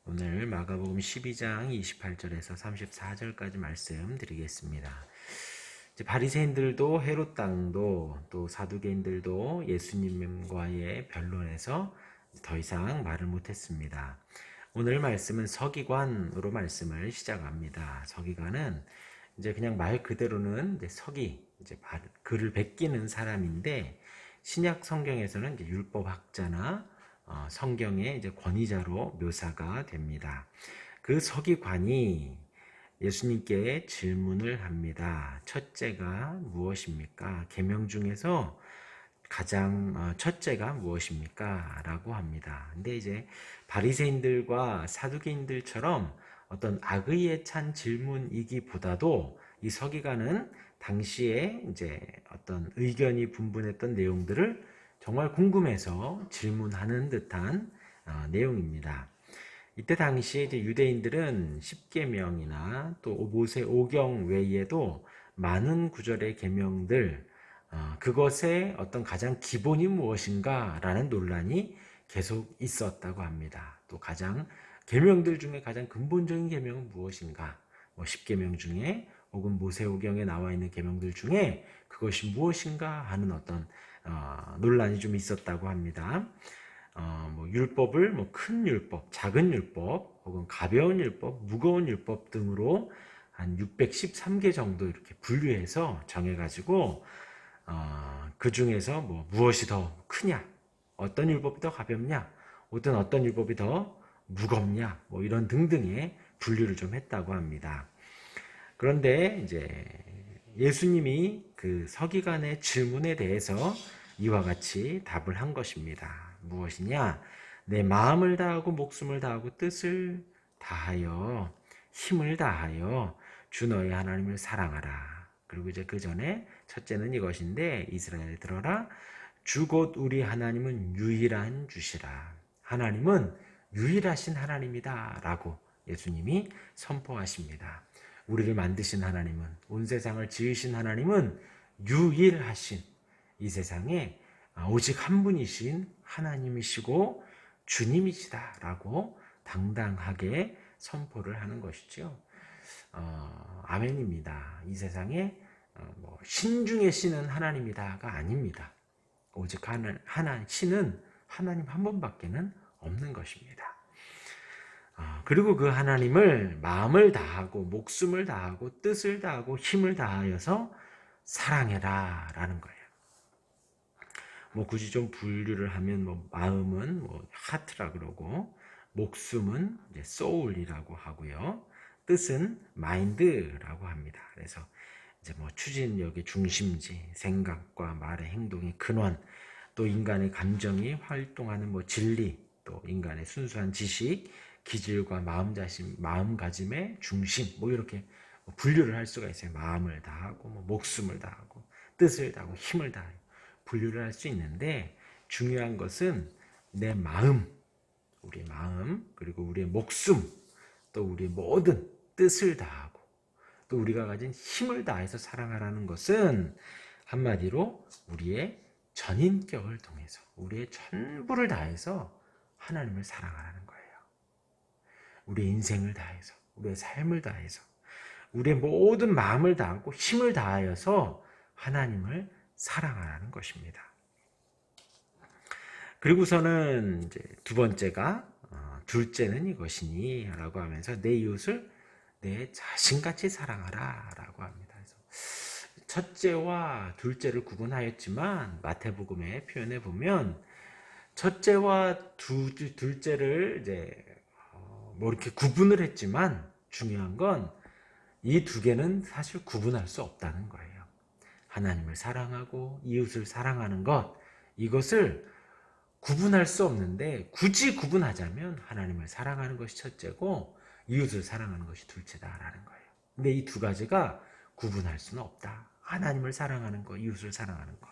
오늘 마가복음 12장 28절에서 34절까지 말씀드리겠습니다. 바리새인들도 헤롯 당도 또 사두개인들도 예수님과의 변론에서 더 이상 말을 못했습니다. 오늘 말씀은 서기관으로 말씀을 시작합니다. 서기관은 이제 그냥 말 그대로는 이제 서기, 이제 글을 베끼는 사람인데 신약 성경에서는 이제 율법학자나 성경의 이제 권위자로 묘사가 됩니다. 그 서기관이 예수님께 질문을 합니다. 첫째가 무엇입니까? 계명 중에서 가장 첫째가 무엇입니까? 라고 합니다. 근데 이제 바리새인들과 사두개인들처럼 어떤 악의에 찬 질문이기보다도 이 서기관은 당시에 이제 어떤 의견이 분분했던 내용들을 정말 궁금해서 질문하는 듯한 내용입니다. 이때 당시에 이제 유대인들은 십계명이나 또 모세오경 외에도 많은 구절의 계명들, 그것의 어떤 가장 기본이 무엇인가라는 논란이 계속 있었다고 합니다. 또 계명들 중에 가장 근본적인 계명은 무엇인가? 십계명 중에 혹은 모세오경에 나와 있는 계명들 중에 그것이 무엇인가 하는 어떤 논란이 좀 있었다고 합니다. 율법을 큰 율법, 작은 율법, 혹은 가벼운 율법, 무거운 율법 등으로 한 613개 정도 이렇게 분류해서 정해가지고 그 중에서 무엇이 더 크냐, 어떤 율법이 더 가볍냐, 어떤 율법이 더 무겁냐, 이런 등등의 분류를 좀 했다고 합니다. 그런데 이제 예수님이 그 서기관의 질문에 대해서 이와 같이 답을 한 것입니다. 무엇이냐? 내 마음을 다하고 목숨을 다하고 뜻을 다하여 힘을 다하여 주 너의 하나님을 사랑하라. 그리고 이제 그 전에 첫째는 이것인데 이스라엘 들어라. 주 곧 우리 하나님은 유일한 주시라. 하나님은 유일하신 하나님이다 라고 예수님이 선포하십니다. 우리를 만드신 하나님은, 온 세상을 지으신 하나님은 유일하신, 이 세상에 오직 한 분이신 하나님이시고 주님이시다 라고 당당하게 선포를 하는 것이죠. 아멘입니다. 이 세상에 신 중에 신은 하나님이다가 아닙니다. 오직 신은 하나님 한 분밖에는 없는 것입니다. 그리고 그 하나님을 마음을 다하고 목숨을 다하고 뜻을 다하고 힘을 다하여서 사랑해라 라는 거예요. 굳이 좀 분류를 하면 마음은 하트라 그러고, 목숨은 이제 soul이라고 하고요, 뜻은 mind라고 합니다. 그래서 이제 추진력의 중심지, 생각과 말의 행동의 근원, 또 인간의 감정이 활동하는 진리, 또 인간의 순수한 지식, 기질과 마음가짐의 중심, 이렇게 분류를 할 수가 있어요. 마음을 다하고 목숨을 다하고 뜻을 다하고 힘을 다하고 분류를 할 수 있는데, 중요한 것은 내 마음, 우리의 마음, 그리고 우리의 목숨, 또 우리의 모든 뜻을 다하고 또 우리가 가진 힘을 다해서 사랑하라는 것은 한마디로 우리의 전인격을 통해서 우리의 전부를 다해서 하나님을 사랑하라는 거예요. 우리의 인생을 다해서, 우리의 삶을 다해서, 우리의 모든 마음을 다하고 힘을 다하여서 하나님을 사랑하라는 것입니다. 그리고서는 이제 두 번째가 둘째는 이것이니 라고 하면서 내 이웃을 내 자신같이 사랑하라 라고 합니다. 그래서 첫째와 둘째를 구분하였지만 마태복음의 표현에 보면 첫째와 둘째를 이제 이렇게 구분을 했지만 중요한 건 이 두 개는 사실 구분할 수 없다는 거예요. 하나님을 사랑하고 이웃을 사랑하는 것, 이것을 구분할 수 없는데 굳이 구분하자면 하나님을 사랑하는 것이 첫째고 이웃을 사랑하는 것이 둘째다라는 거예요. 근데 이 두 가지가 구분할 수는 없다. 하나님을 사랑하는 것, 이웃을 사랑하는 것.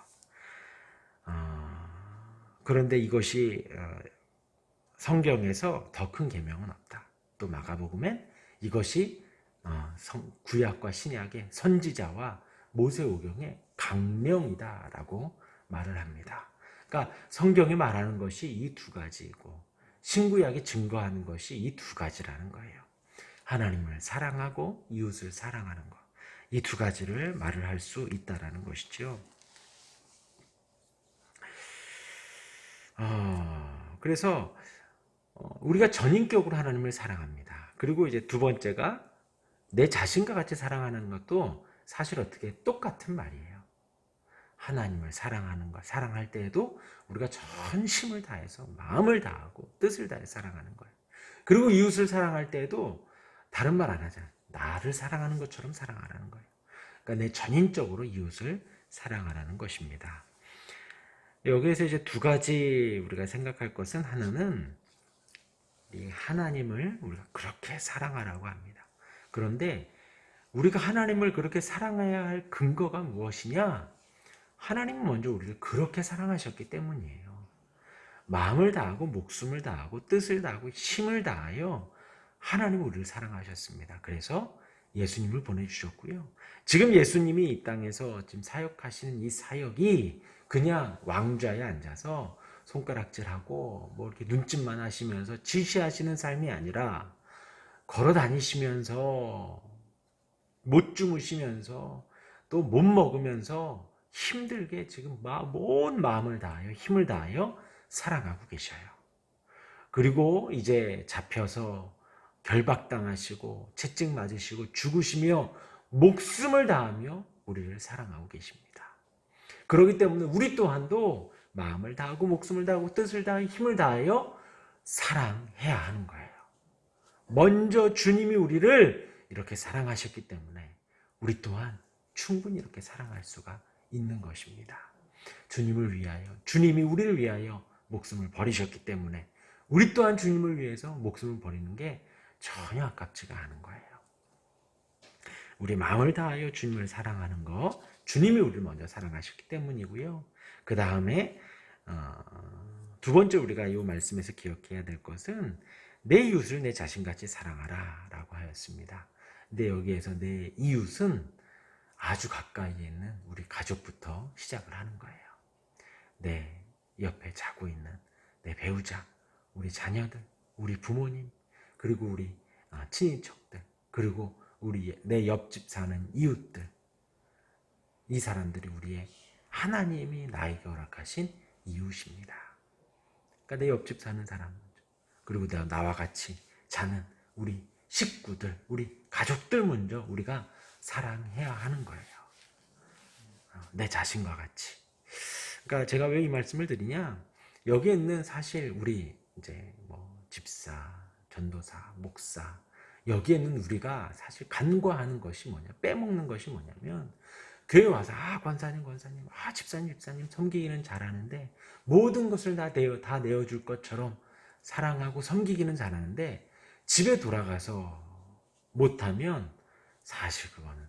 그런데 이것이 성경에서 더 큰 계명은 없다. 또 마가복음엔 이것이 구약과 신약의 선지자와 모세오경의 강령이다라고 말을 합니다. 그러니까 성경이 말하는 것이 이 두 가지이고 신구약이 증거하는 것이 이 두 가지라는 거예요. 하나님을 사랑하고 이웃을 사랑하는 것. 이 두 가지를 말을 할 수 있다라는 것이죠. 그래서 우리가 전인격으로 하나님을 사랑합니다. 그리고 이제 두 번째가 내 자신과 같이 사랑하는 것도 사실 어떻게 똑같은 말이에요. 하나님을 사랑하는 것, 사랑할 때에도 우리가 전심을 다해서 마음을 다하고 뜻을 다해 사랑하는 거예요. 그리고 이웃을 사랑할 때에도 다른 말 안 하잖아요. 나를 사랑하는 것처럼 사랑하라는 거예요. 그러니까 내 전인적으로 이웃을 사랑하라는 것입니다. 여기에서 이제 두 가지 우리가 생각할 것은, 하나는 이 하나님을 우리가 그렇게 사랑하라고 합니다. 그런데 우리가 하나님을 그렇게 사랑해야 할 근거가 무엇이냐? 하나님은 먼저 우리를 그렇게 사랑하셨기 때문이에요. 마음을 다하고 목숨을 다하고 뜻을 다하고 힘을 다하여 하나님은 우리를 사랑하셨습니다. 그래서 예수님을 보내주셨고요. 지금 예수님이 이 땅에서 지금 사역하시는 이 사역이 그냥 왕좌에 앉아서 손가락질하고 뭐 이렇게 눈짓만 하시면서 지시하시는 삶이 아니라, 걸어 다니시면서 못 주무시면서 또 못 먹으면서 힘들게 지금 온 마음을 다하여 힘을 다하여 사랑하고 계셔요. 그리고 이제 잡혀서 결박당하시고 채찍 맞으시고 죽으시며 목숨을 다하며 우리를 사랑하고 계십니다. 그렇기 때문에 우리 또한도 마음을 다하고 목숨을 다하고 뜻을 다하여 힘을 다하여 사랑해야 하는 거예요. 먼저 주님이 우리를 이렇게 사랑하셨기 때문에 우리 또한 충분히 이렇게 사랑할 수가 있는 것입니다. 주님을 위하여, 주님이 우리를 위하여 목숨을 버리셨기 때문에 우리 또한 주님을 위해서 목숨을 버리는 게 전혀 아깝지가 않은 거예요. 우리 마음을 다하여 주님을 사랑하는 거, 주님이 우리를 먼저 사랑하셨기 때문이고요. 그 다음에 두 번째 우리가 이 말씀에서 기억해야 될 것은 내 이웃을 내 자신같이 사랑하라 라고 하였습니다. 근데 여기에서 내 이웃은 아주 가까이에 있는 우리 가족부터 시작을 하는 거예요. 내 옆에 자고 있는 내 배우자, 우리 자녀들, 우리 부모님, 그리고 우리 친인척들, 그리고 내 옆집 사는 이웃들, 이 사람들이 우리의 하나님이 나에게 허락하신 이웃입니다. 그러니까 내 옆집 사는 사람, 그리고 나와 같이 자는 우리 식구들, 우리 가족들 먼저 우리가 사랑해야 하는 거예요. 내 자신과 같이. 그러니까 제가 왜 이 말씀을 드리냐? 여기에 있는 사실 우리 이제 뭐 집사, 전도사, 목사, 여기에 있는 우리가 사실 간과하는 것이 뭐냐, 빼먹는 것이 뭐냐면, 교회 와서 권사님, 집사님 섬기기는 잘하는데 모든 것을 다 내어줄 것처럼 사랑하고 섬기기는 잘하는데 집에 돌아가서 못하면 사실 그거는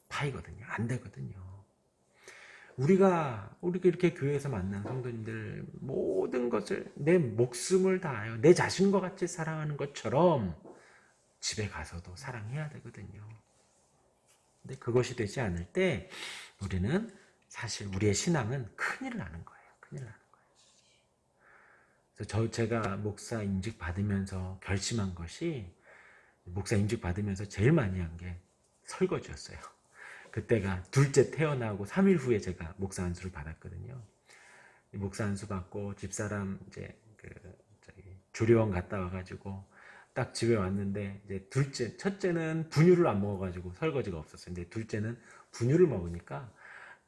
파이거든요. 안 되거든요. 우리가 이렇게 교회에서 만난 성도님들 모든 것을 내 목숨을 다하여 내 자신과 같이 사랑하는 것처럼 집에 가서도 사랑해야 되거든요. 근데 그것이 되지 않을 때 우리는 사실 우리의 신앙은 큰일 나는 거예요. 큰일 나는 거예요. 그래서 제가 목사 임직 받으면서 결심한 것이, 목사 임직 받으면서 제일 많이 한 게 설거지였어요. 그때가 둘째 태어나고 3일 후에 제가 목사 안수를 받았거든요. 목사 안수 받고 집사람 이제 조리원 갔다 와가지고 딱 집에 왔는데, 이제 첫째는 분유를 안 먹어가지고 설거지가 없었어요. 근데 둘째는 분유를 먹으니까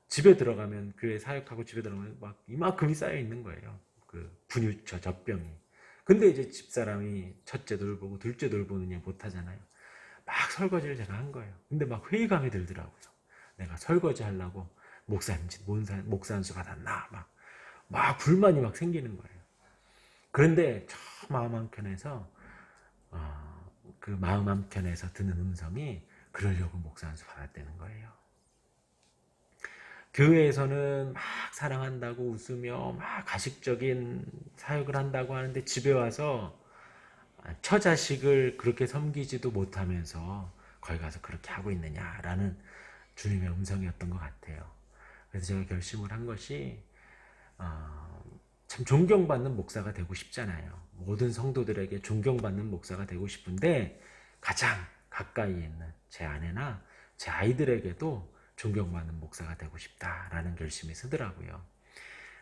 집에 들어가면, 교회 사역하고 집에 들어가면 막 이만큼이 쌓여 있는 거예요. 그 분유 젖병이. 근데 이제 집사람이 첫째 돌보고 둘째 돌보느냐 못하잖아요. 막 설거지를 제가 한 거예요. 근데 막 회의감이 들더라고요. 내가 설거지 하려고 목사 안수 받았나? 막 불만이 막 생기는 거예요. 그런데 저 마음 한켠에서 그 마음 한켠에서 드는 음성이 그러려고 목사 안수 받았다는 거예요. 교회에서는 막 사랑한다고 웃으며 막 가식적인 사역을 한다고 하는데 집에 와서 처자식을 그렇게 섬기지도 못하면서 거기 가서 그렇게 하고 있느냐라는 주님의 음성이었던 것 같아요. 그래서 제가 결심을 한 것이 참 존경받는 목사가 되고 싶잖아요. 모든 성도들에게 존경받는 목사가 되고 싶은데 가장 가까이 있는 제 아내나 제 아이들에게도 존경받는 목사가 되고 싶다라는 결심이 서더라고요.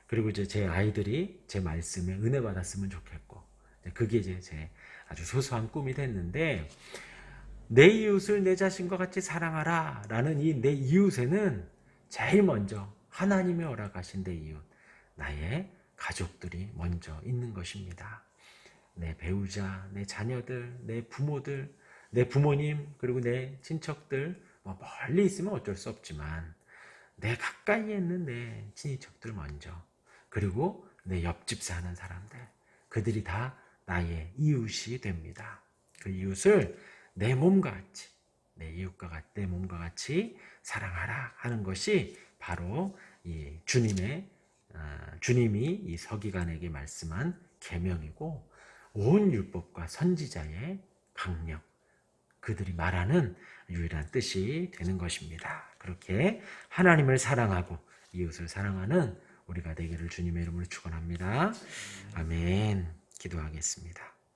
그리고 이제 제 아이들이 제 말씀에 은혜 받았으면 좋겠고, 그게 이제 제 아주 소소한 꿈이 됐는데, 내 이웃을 내 자신과 같이 사랑하라 라는 이 내 이웃에는 제일 먼저 하나님이 허락하신 내 이웃, 나의 가족들이 먼저 있는 것입니다. 내 배우자, 내 자녀들, 내 부모들, 내 부모님, 그리고 내 친척들, 뭐 멀리 있으면 어쩔 수 없지만 내 가까이에 있는 내 친인척들 먼저, 그리고 내 옆집 사는 사람들, 그들이 다 나의 이웃이 됩니다. 그 이웃을 내 몸과 같이, 내 이웃과 같이, 내 몸과 같이 사랑하라 하는 것이 바로 이 주님이 이 서기관에게 말씀한 계명이고, 온 율법과 선지자의 강령, 그들이 말하는 유일한 뜻이 되는 것입니다. 그렇게 하나님을 사랑하고 이웃을 사랑하는 우리가 되기를 주님의 이름으로 축원합니다. 아멘. 기도하겠습니다.